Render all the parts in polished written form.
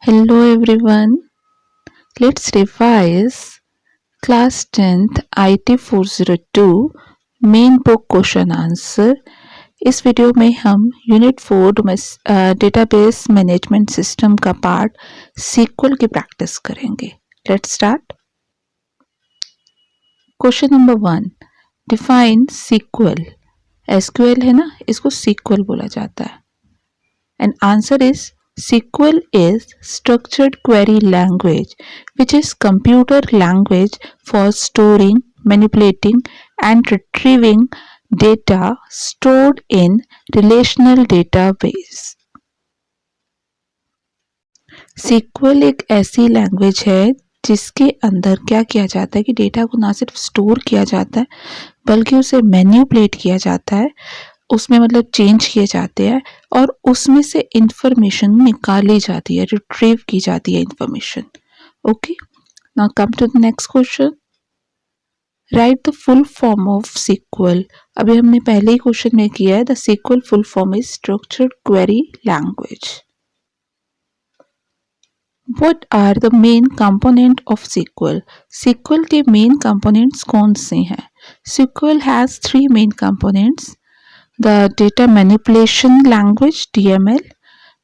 Hello everyone, let's revise class 10th IT 402 main book question answer. इस video में हम unit 4 database management system का part sequel की practice करेंगे। Let's start. Question number 1, define sequel. SQL है ना, इसको सीक्वल बोला जाता है। And answer is SQL is structured query language, which is computer language for storing, manipulating, and retrieving data stored in relational database. SQL एक ऐसी language है जिसके अंदर क्या किया जाता है कि डेटा को ना सिर्फ स्टोर किया जाता है बल्कि उसे मैनिपुलेट किया जाता है, उसमें मतलब चेंज किए जाते हैं और उसमें से इंफॉर्मेशन निकाली जाती है, रिट्रीव की जाती है information. Okay, now come to the next question. Write the full form of sequel. अभी हमने पहले ही क्वेश्चन में किया है, the sequel full form is structured query language. What are the main component of SQL? SQL के main components कौन से हैं? SQL has three main components: the data manipulation language DML,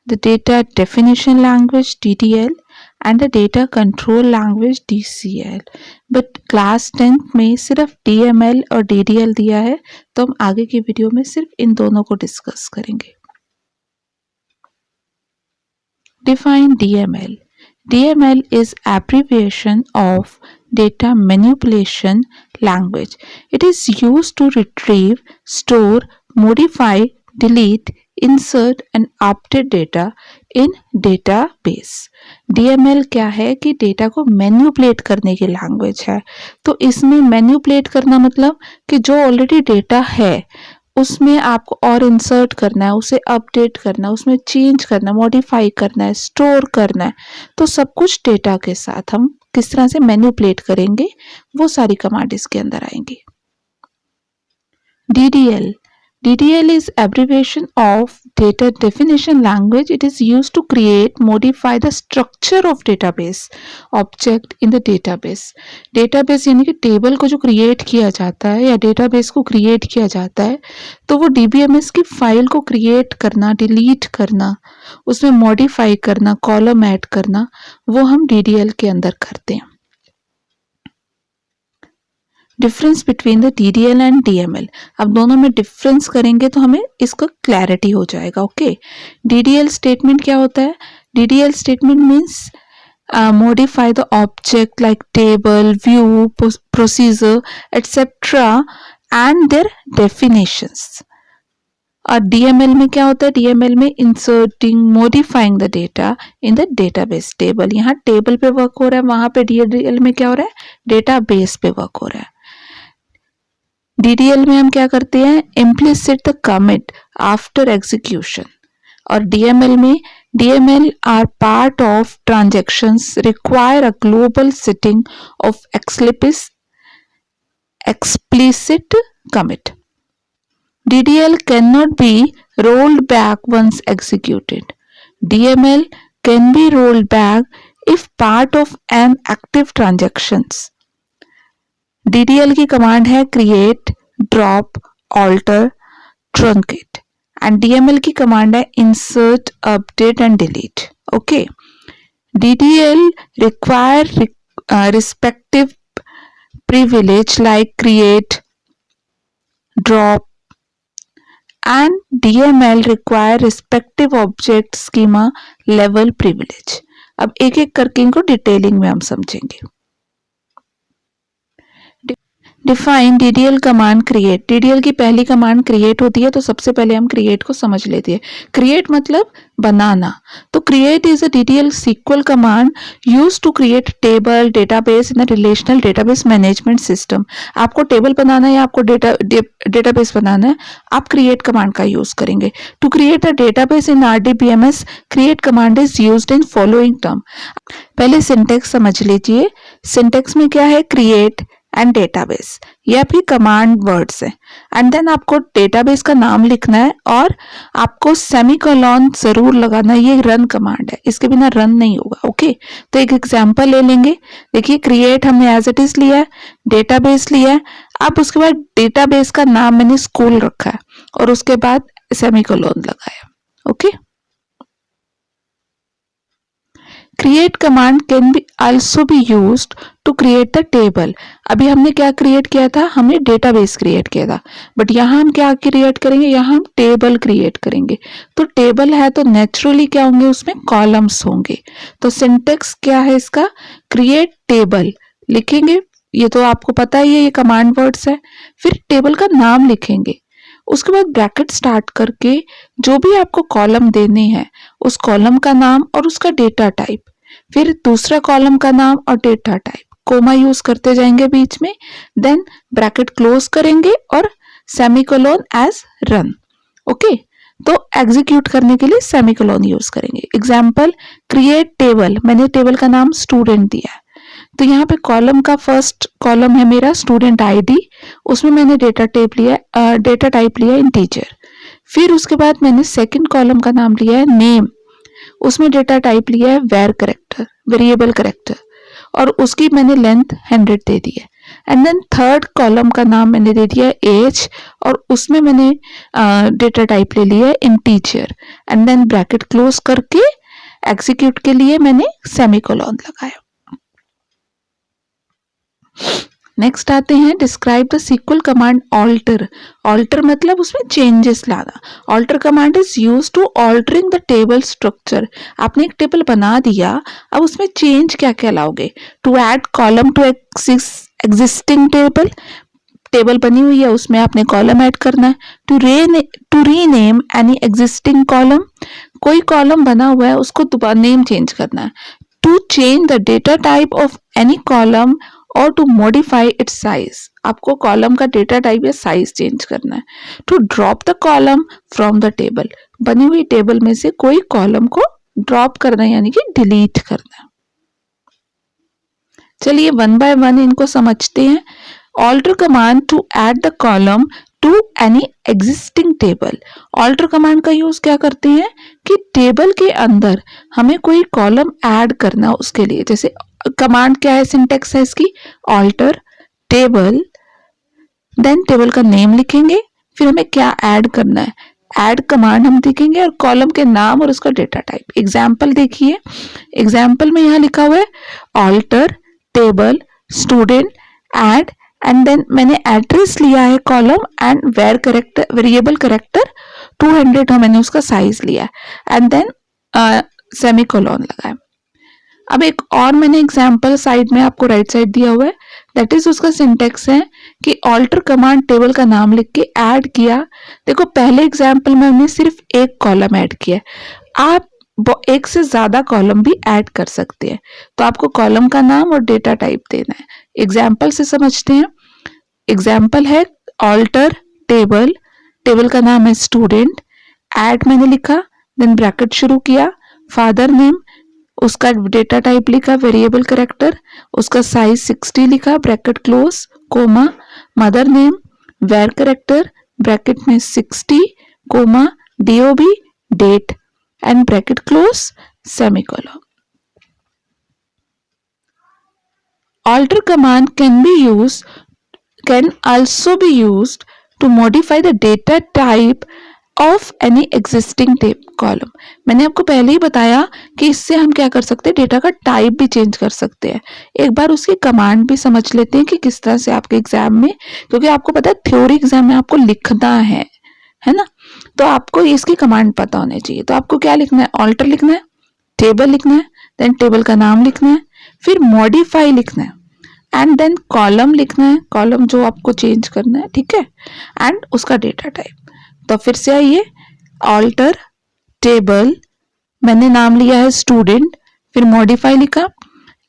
the data definition language DDL, and the data control language DCL. But class 10th में सिर्फ DML और DDL दिया है, तो हम आगे की वीडियो में सिर्फ इन दोनों को डिस्कस करेंगे। Define DML. DML is abbreviation of data manipulation language. It is used to retrieve, store, modify, delete, insert and update data in database. DML क्या है कि डेटा को मैनिपुलेट करने की लैंग्वेज है। तो इसमें मैनिपुलेट करना मतलब कि जो ऑलरेडी डेटा है उसमें आपको और इंसर्ट करना है, उसे अपडेट करना है, उसमें चेंज करना है, मॉडिफाई करना है, स्टोर करना है। तो सब कुछ डेटा के साथ हम किस तरह से मैनिपुलेट करेंगे वो सारी कमांड इसके अंदर आएंगी। DDL. DDL is abbreviation of data definition language. It is used to create, modify the structure of database object in the database. Database यानी कि टेबल को जो क्रिएट किया जाता है या डेटाबेस को क्रिएट किया जाता है, तो वो DBMS की फाइल को क्रिएट करना, डिलीट करना, उसमें मॉडिफाई करना, कॉलम ऐड करना, वो हम DDL के अंदर करते हैं। Difference between the DDL and DML। अब दोनों में डिफरेंस करेंगे तो हमें इसका क्लैरिटी हो जाएगा। ओके, DDL स्टेटमेंट क्या होता है? DDL statement means modify the object like table, view, procedure, etc. and their definitions. और DML में क्या होता है? DML में inserting, modifying the data in the database table. यहाँ टेबल पे वर्क हो रहा है, वहां पे DDL में क्या हो रहा है? डेटाबेस पे वर्क हो रहा है। DDL में हम क्या करते हैं? implicit the commit after execution। और DML में DML are part of transactions require a global setting of explicit commit. DDL cannot be rolled back once executed. DML can be rolled back if part of an active transactions. DDL की command है create, drop, alter, truncate and DML की command है insert, update and delete. Okay, DDL require respective privilege like create, drop and DML require respective object schema level privilege. अब एक एक करके इनको detailing में हम समझेंगे। Define DDL command create. DDL की पहली कमांड क्रिएट होती है, तो सबसे पहले हम क्रिएट को समझ लेते हैं। क्रिएट मतलब बनाना। तो create is a DDL sequel command use to create table database in a relational database management system. आपको टेबल बनाना है या आपको डेटाबेस बनाना है, आप क्रिएट कमांड का यूज करेंगे। To create a database in RDBMS, create command is used in following term. पहले सिंटेक्स समझ लीजिए। सिंटेक्स में क्या है? क्रिएट, एंड डेटाबेस, ये आपकी कमांड वर्ड्स है। एंड देन आपको डेटाबेस का नाम लिखना है और आपको सेमीकोलॉन जरूर लगाना है। ये रन कमांड है, इसके बिना रन नहीं होगा। ओके, तो एक एग्जांपल ले लेंगे। देखिए क्रिएट हमने एज इट इज लिया है, डेटाबेस लिया है। अब उसके बाद डेटाबेस का नाम मैंने स्कूल रखा है और उसके बाद सेमीकोलॉन लगाया। Okay, create command can be also be used to create the table। अभी हमने क्या क्रिएट किया था, हमने डेटाबेस क्रिएट किया था, बट यहाँ हम क्या क्रिएट करेंगे, यहाँ हम टेबल क्रिएट करेंगे। तो टेबल है तो नेचुरली क्या होंगे, उसमें कॉलम्स होंगे। तो सिंटेक्स क्या है इसका, क्रिएट टेबल लिखेंगे, ये तो आपको पता ही है, ये कमांड वर्ड्स है। फिर टेबल का नाम लिखेंगे, उसके बाद ब्रैकेट स्टार्ट करके जो भी आपको कॉलम देने हैं उस कॉलम का नाम और उसका डेटा टाइप, फिर दूसरा कॉलम का नाम और डेटा टाइप, कोमा यूज करते जाएंगे बीच में, देन ब्रैकेट क्लोज करेंगे और सेमीकोलोन एज रन। ओके, तो एग्जीक्यूट करने के लिए सेमीकोलोन यूज करेंगे। एग्जाम्पल, क्रिएट टेबल, मैंने टेबल का नाम स्टूडेंट दिया है, तो यहाँ पे कॉलम का फर्स्ट कॉलम है मेरा स्टूडेंट आईडी, उसमें मैंने डेटा टाइप लिया इंटीजर। फिर उसके बाद मैंने सेकंड कॉलम का नाम लिया है नेम, उसमें डेटा टाइप लिया है वेरिएबल करेक्टर, और उसकी मैंने लेंथ 100 दे दी है। एंड देन थर्ड कॉलम का नाम मैंने दे दिया है एज, और उसमें मैंने डेटा टाइप ले लिया है integer. And then bracket close करके एग्जीक्यूट के लिए मैंने सेमीकोलॉन लगाया। नेक्स्ट आते हैं, describe the sequel command alter. Alter मतलब उसमें चेंजेस लाना। Alter command is use to altering the table structure. आपने एक टेबल बना दिया, अब उसमें चेंज क्या क्या लाओगे, to add column to existing table बनी हुई है उसमें आपने कॉलम ऐड करना है। To rename any existing column, कोई कॉलम बना हुआ है उसको दोबारा नेम चेंज करना है। To change the data type of any column और टू मॉडिफाई इट्स साइज, आपको कॉलम का डेटा टाइप या साइज चेंज करना है। To drop the column from the table, बनी हुई टेबल में से कोई कॉलम को ड्रॉप करना है, यानी कि डिलीट करना है। चलिए वन बाय वन इनको समझते हैं। Alter command to add the column to any existing table. Alter command का यूज क्या करते हैं कि टेबल के अंदर हमें कोई कॉलम ऐड करना, उसके लिए जैसे कमांड क्या है, सिंटेक्स है इसकी ऑल्टर टेबल, देन टेबल का नेम लिखेंगे, फिर हमें क्या ऐड करना है, ऐड कमांड हम लिखेंगे और कॉलम के नाम और उसका डेटा टाइप। एग्जाम्पल देखिए, एग्जाम्पल में यहाँ लिखा हुआ है alter table student add, and then मैंने एड्रेस लिया है कॉलम एंड वेरिएबल करेक्टर 200 मैंने उसका साइज लिया, एंड देन सेमीकोलॉन लगाया। अब एक और मैंने एग्जाम्पल साइड में आपको राइट साइड दिया हुआ है, दैट इज उसका सिंटेक्स है कि ऑल्टर कमांड टेबल का नाम लिख के ऐड किया। देखो पहले एग्जाम्पल में हमने सिर्फ एक कॉलम ऐड किया, आप एक से ज्यादा कॉलम भी ऐड कर सकते हैं, तो आपको कॉलम का नाम और डेटा टाइप देना है। एग्जाम्पल से समझते हैं। एग्जाम्पल है ऑल्टर टेबल, टेबल का नाम है स्टूडेंट, ऐड मैंने लिखा, देन ब्रैकेट शुरू किया, फादर नेम, उसका डेटा टाइप लिखा वेरिएबल करेक्टर, उसका साइज 60 लिखा, bracket close, comma, mother name var character, bracket में 60, comma, DOB date, end bracket close, semicolon. Alter command can also be used to modify the data type of any existing column। मैंने आपको पहले ही बताया कि इससे हम क्या कर सकते हैं, डेटा का टाइप भी चेंज कर सकते हैं। एक बार उसकी कमांड भी समझ लेते हैं कि किस तरह से आपके एग्जाम में, क्योंकि आपको पता है थ्योरी एग्जाम में आपको लिखना है ना, तो आपको इसकी कमांड पता होनी चाहिए। तो आपको क्या लिखना है, ऑल्टर लिखना है, टेबल लिखना है, देन टेबल का नाम लिखना है, फिर मॉडिफाई लिखना है, एंड देन कॉलम लिखना है, कॉलम जो आपको चेंज करना है, ठीक है, एंड उसका डेटा टाइप। तो फिर से आइए, ऑल्टर टेबल, मैंने नाम लिया है स्टूडेंट, फिर मॉडिफाई लिखा,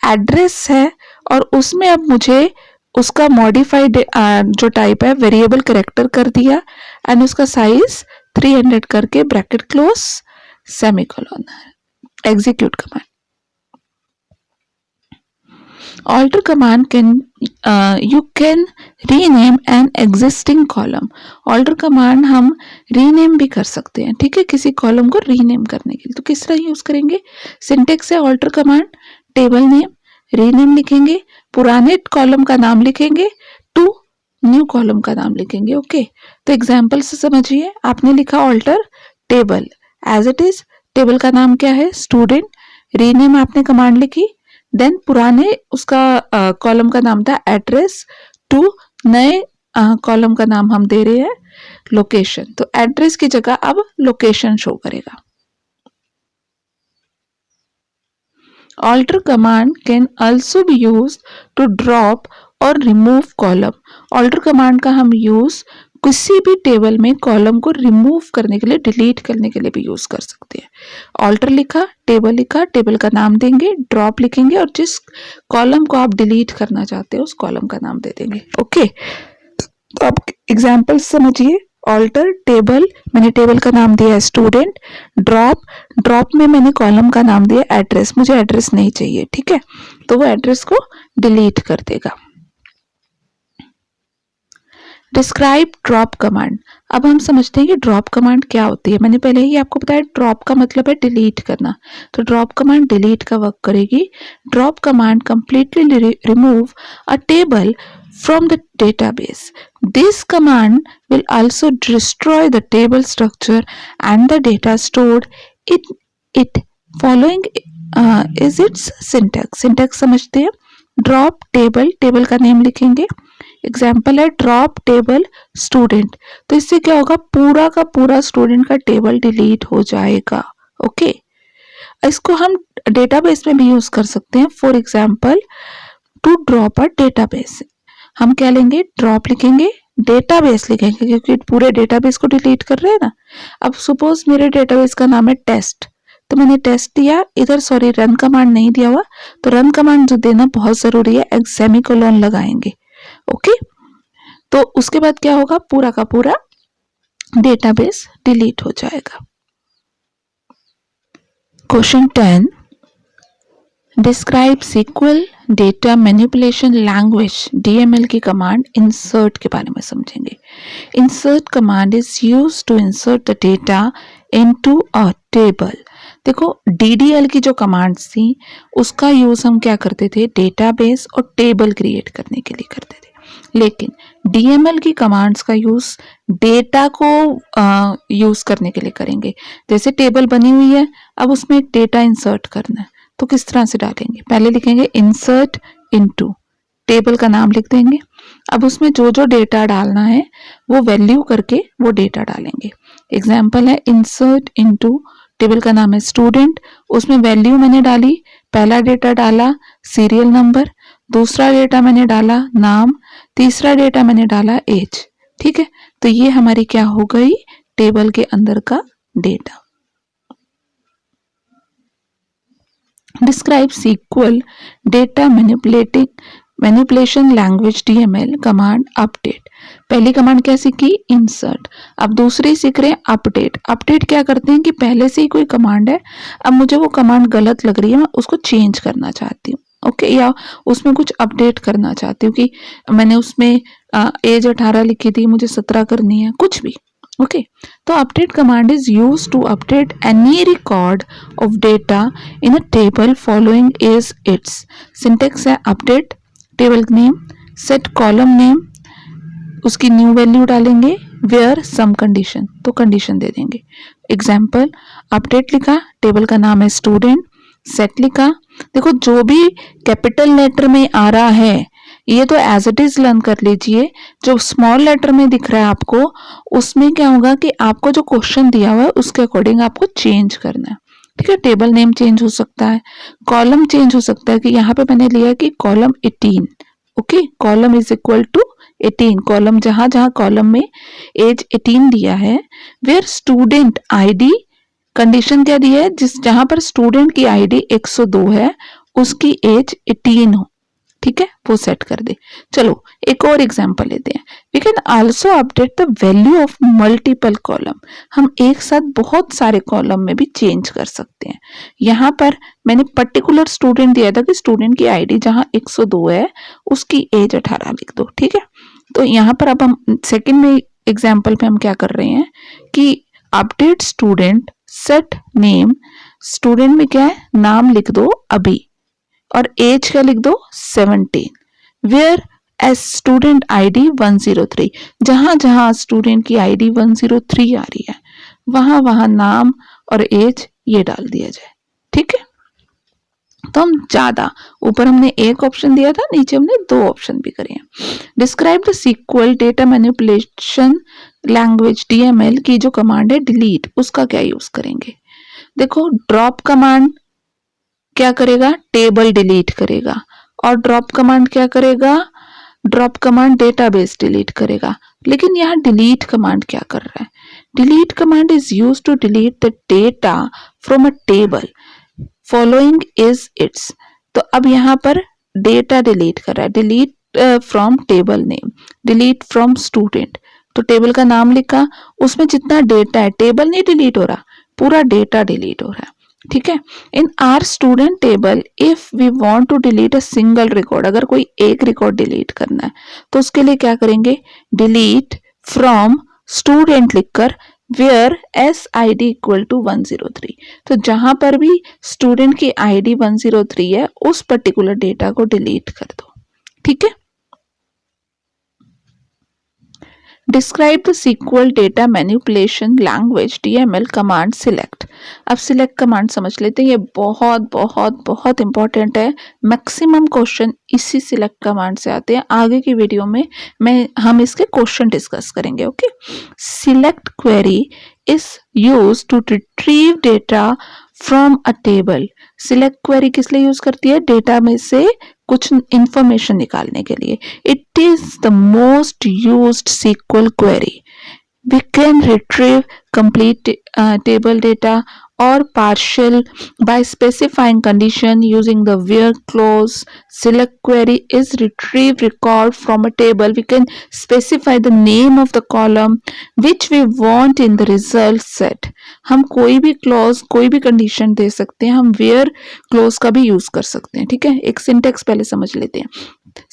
एड्रेस है और उसमें अब मुझे उसका मॉडिफाइड जो टाइप है वेरिएबल करेक्टर कर दिया, एंड उसका साइज 300 करके bracket close, semicolon, execute command. Alter command can you can rename an existing column. Alter command हम rename भी कर सकते हैं, ठीक है, किसी कॉलम को रीनेम करने के लिए. तो किस तरह यूज करेंगे? सिंटेक्स है alter command, table name, rename लिखेंगे, पुराने कॉलम का नाम लिखेंगे, टू न्यू कॉलम का नाम लिखेंगे. ओके, तो एग्जाम्पल से समझिए. आपने लिखा alter table as it is, table का नाम क्या है? स्टूडेंट. रीनेम आपने कमांड लिखी, देन पुराने उसका कॉलम का नाम था एड्रेस, टू नए कॉलम का नाम हम दे रहे हैं लोकेशन. तो एड्रेस की जगह अब लोकेशन शो करेगा. Alter command can also be used to drop और रिमूव कॉलम. ऑल्टर कमांड का हम यूज किसी भी टेबल में कॉलम को रिमूव करने के लिए, डिलीट करने के लिए भी यूज कर सकते हैं. ऑल्टर लिखा, टेबल लिखा, टेबल का नाम देंगे, ड्रॉप लिखेंगे और जिस कॉलम को आप डिलीट करना चाहते हैं उस कॉलम का नाम दे देंगे. ओके, तो आप एग्जाम्पल समझिए. ऑल्टर टेबल, मैंने टेबल का नाम दिया है स्टूडेंट. ड्रॉप, ड्रॉप में मैंने कॉलम का नाम दिया एड्रेस. मुझे एड्रेस नहीं चाहिए, ठीक है, तो वो एड्रेस को डिलीट कर देगा. Describe drop command. अब हम समझते हैं कि ड्रॉप कमांड क्या होती है. मैंने पहले ही आपको बताया ड्रॉप का मतलब है डिलीट करना. तो ड्रॉप कमांड डिलीट का वर्क करेगी. Drop command completely remove a table from the database. This command will also destroy the table structure and the data stored in it. Following is its syntax. Syntax समझते हैं. Drop table, table का name लिखेंगे. Example है drop table student. तो इससे क्या होगा? पूरा का पूरा स्टूडेंट का टेबल डिलीट हो जाएगा. ओके, इसको हम डेटाबेस में भी यूज कर सकते हैं. For example, to drop a database, हम क्या लेंगे? ड्रॉप लिखेंगे, डेटाबेस लिखेंगे, क्योंकि पूरे डेटाबेस को डिलीट कर रहे हैं ना. अब सपोज मेरे डेटाबेस का नाम है टेस्ट, तो मैंने टेस्ट दिया इधर, सॉरी रन कमांड नहीं दिया हुआ, तो रन कमांड जो देना बहुत जरूरी है, सेमीकोलन लगाएंगे. ओके, तो उसके बाद क्या होगा? पूरा का पूरा डेटाबेस डिलीट हो जाएगा. Question 10, describe SQL data manipulation language DML की कमांड इंसर्ट के बारे में समझेंगे. Insert command is used to insert the data into a table. देखो, DDL की जो कमांड्स थी उसका यूज हम क्या करते थे? डेटाबेस और टेबल क्रिएट करने के लिए करते थे. लेकिन DML की कमांड्स का यूज डेटा को यूज करने के लिए करेंगे. जैसे टेबल बनी हुई है, अब उसमें एक डेटा इंसर्ट करना है, तो किस तरह से डालेंगे? पहले लिखेंगे इंसर्ट इनटू, टेबल का नाम लिख देंगे. अब उसमें जो जो डेटा डालना है वो वैल्यू करके वो डेटा डालेंगे. एग्जाम्पल है इंसर्ट इनटू, टेबल का नाम है स्टूडेंट, उसमें वैल्यू मैंने डाली, पहला डेटा डाला सीरियल नंबर, दूसरा डेटा मैंने डाला नाम, तीसरा डेटा मैंने डाला एज. ठीक है, तो ये हमारी क्या हो गई? टेबल के अंदर का data. Describe SQL data manipulation language DML command update. पहली कमांड क्या सीखी? इंसर्ट. अब दूसरी सीख रहे हैं अपडेट. अपडेट क्या करते हैं कि पहले से ही कोई कमांड है, अब मुझे वो कमांड गलत लग रही है, मैं उसको चेंज करना चाहती हूँ. ओके, या उसमें कुछ अपडेट करना चाहती हूँ कि मैंने उसमें एज 18 लिखी थी, मुझे 17 करनी है, कुछ भी. ओके, तो update command is use to update any record of data in a table following is its. Syntax है update, table name, set column name, उसकी न्यू वैल्यू डालेंगे, वेयर सम कंडीशन, तो कंडीशन दे देंगे. एग्जाम्पल, अपडेट लिखा, table का नाम है स्टूडेंट, सेट लिखा. देखो, जो भी कैपिटल लेटर में आ रहा है ये तो एज इट इज लर्न कर लीजिए. जो स्मॉल लेटर में दिख रहा है आपको, उसमें क्या होगा कि आपको जो क्वेश्चन दिया हुआ है उसके अकॉर्डिंग आपको चेंज करना है. ठीक है, टेबल नेम चेंज हो सकता है, कॉलम चेंज हो सकता है, कि यहाँ पे मैंने लिया कि column 18. Okay, column is equal to 18. Column जहां जहां कॉलम में एज 18 दिया है, वेयर स्टूडेंट ID, कंडीशन क्या दी है? जिस जहां पर स्टूडेंट की ID 102 है, उसकी एज 18 हो. ठीक है, वो सेट कर दे। चलो एक और एग्जांपल लेते हैं। We can also update the value of multiple column. हम एक साथ बहुत सारे कॉलम में भी चेंज कर सकते हैं। यहाँ पर मैंने पर्टिकुलर स्टूडेंट दिया था कि स्टूडेंट की आईडी जहाँ 102 है उसकी एज 18 लिख दो, ठीक है। तो यहाँ पर अब हम सेकंड में एग्जाम्पल पे हम क्या कर रहे हैं कि update student set name. Student में क्या है, नाम लिख दो अभी और एज का लिख दो 17, वेयर एज स्टूडेंट आईडी 103। जहां जहां स्टूडेंट की आईडी 103 आ रही है वहां वहां नाम और एज ये डाल दिया जाए, ठीक है। तो हम ज्यादा, ऊपर हमने एक ऑप्शन दिया था, नीचे हमने 2 ऑप्शन भी करे हैं। Describe the sequel data manipulation language DML की जो कमांड है डिलीट, उसका क्या यूज करेंगे। देखो ड्रॉप कमांड क्या करेगा, टेबल डिलीट करेगा, और ड्रॉप कमांड क्या करेगा, ड्रॉप कमांड डेटाबेस डिलीट करेगा। लेकिन यहाँ डिलीट कमांड क्या कर रहा है, delete command is use to delete the data from a table following is its. तो अब यहाँ पर डेटा डिलीट कर रहा है, delete from table name, delete from student. तो टेबल का नाम लिखा, उसमें जितना डेटा है, टेबल नहीं डिलीट हो रहा, पूरा डेटा डिलीट हो रहा है, ठीक है। In our student table if we want to delete a single record, अगर कोई एक रिकॉर्ड डिलीट करना है तो उसके लिए क्या करेंगे, डिलीट फ्रॉम स्टूडेंट लिखकर where S I D equal to 103। तो जहां पर भी स्टूडेंट की आईडी 103 है उस पर्टिकुलर डेटा को डिलीट कर दो, ठीक है। Describe the sequel data manipulation language DML command select. अब सिलेक्ट कमांड समझ लेते हैं, ये बहुत बहुत बहुत इंपॉर्टेंट है। मैक्सिमम क्वेश्चन इसी सिलेक्ट कमांड से आते हैं। आगे की वीडियो में हम इसके क्वेश्चन डिस्कस करेंगे, okay. Select query is use to retrieve data from a table. Select query किस लिए यूज करती है, डेटा में से कुछ इंफॉर्मेशन निकालने के लिए। It is the most used SQL query. We can retrieve complete table data or partial by specifying condition using the where clause. Select query is retrieve record from a table. We can specify the name of the column which we want in the result set. हम कोई भी clause, कोई भी condition दे सकते हैं, हम where clause का भी use कर सकते हैं, ठीक है। एक syntax पहले समझ लेते हैं।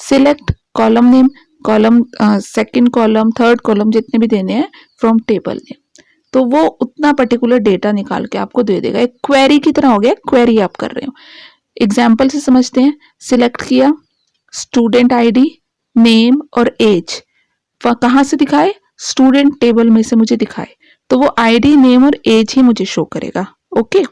Select column name, column second column, third column, जितने भी देने हैं फ्रॉम टेबल नेम, तो वो उतना पर्टिकुलर डेटा निकाल के आपको दे देगा। एक क्वेरी की तरह हो गया, क्वेरी आप कर रहे हो। एग्जाम्पल से समझते हैं। सिलेक्ट किया, स्टूडेंट आईडी, नेम और एज कहाँ से दिखाए, स्टूडेंट टेबल में से मुझे दिखाए, तो वो आईडी, नेम और एज ही मुझे शो करेगा, okay.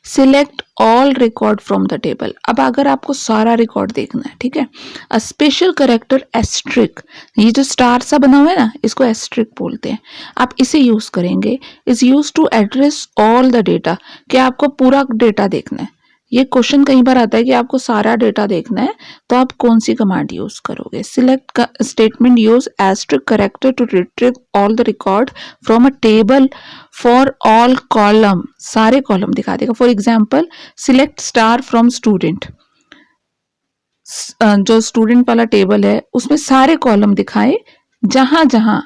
Select all record from the table. अब अगर आपको सारा रिकॉर्ड देखना है, ठीक है, अ स्पेशल करेक्टर एस्ट्रिक, ये जो स्टार सा बना हुआ है ना, इसको एस्ट्रिक बोलते हैं। आप इसे यूज करेंगे, is use to address all the data, कि आपको पूरा डेटा देखना है। ये क्वेश्चन कई बार आता है कि आपको सारा डेटा देखना है, तो आप कौन सी कमांड यूज करोगे। Select statement use asterisk character to retrieve all the record from a table for all column, सारे कॉलम दिखा देगा। For example select star from student, जो स्टूडेंट वाला टेबल है उसमें सारे कॉलम दिखाए, जहां जहां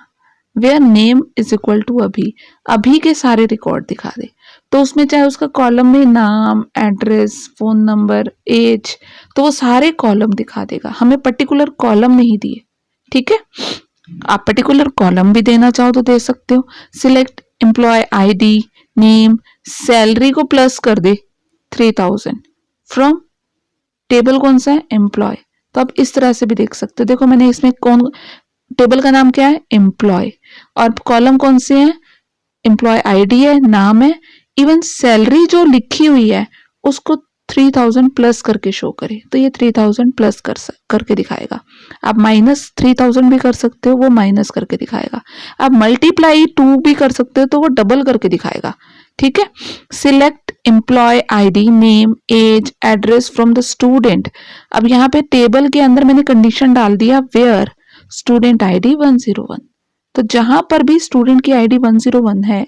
where name is equal to अभी, अभी के सारे रिकॉर्ड दिखा दे। तो उसमें चाहे उसका कॉलम में नाम, एड्रेस, फोन नंबर, एज, तो वो सारे कॉलम दिखा देगा। हमें पर्टिकुलर कॉलम नहीं दिए, ठीक है। आप पर्टिकुलर कॉलम भी देना चाहो तो दे सकते हो। Select employee ID, name, salary को प्लस कर दे 3000 फ्रॉम टेबल कौन सा है, एम्प्लॉय। तो आप इस तरह से भी देख सकते हो। देखो मैंने इसमें कौन, टेबल का नाम क्या है, एम्प्लॉय, और कॉलम कौन से हैं, एम्प्लॉय आईडी है, नाम है, इवन सैलरी जो लिखी हुई है उसको 3000 प्लस करके शो करे, तो ये 3000 प्लस करके दिखाएगा। आप -3000 भी कर सकते हो, वो माइनस करके दिखाएगा। आप मल्टीप्लाई 2 भी कर सकते हो, तो वो डबल करके दिखाएगा, ठीक है। Select employee ID, name, age, address from the student. अब यहाँ पे टेबल के अंदर मैंने कंडीशन डाल दिया वेयर स्टूडेंट आईडी 101, तो जहां पर भी स्टूडेंट की आईडी 101 है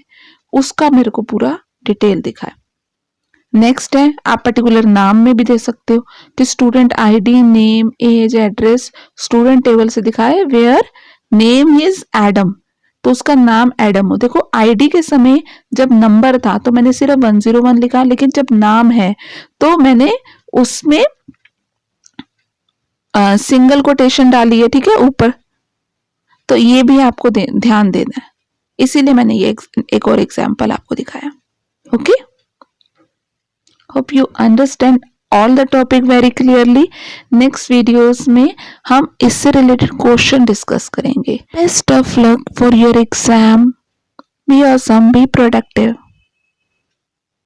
उसका मेरे को पूरा डिटेल दिखाए। नेक्स्ट है, आप पर्टिकुलर नाम में भी दे सकते हो कि student ID, name, age, address student table से दिखाए वेयर नेम इज एडम, तो उसका नाम एडम हो। देखो आईडी के समय जब नंबर था तो मैंने सिर्फ 101 लिखा, लेकिन जब नाम है तो मैंने उसमें सिंगल कोटेशन डाली है, ठीक है, ऊपर। तो ये भी आपको ध्यान देना है, इसीलिए मैंने ये एक और एग्जाम्पल आपको दिखाया। Okay, hope you understand all the topic very clearly. Next videos में हम इससे रिलेटेड क्वेश्चन डिस्कस करेंगे। Best of luck for your exam, be awesome, be productive.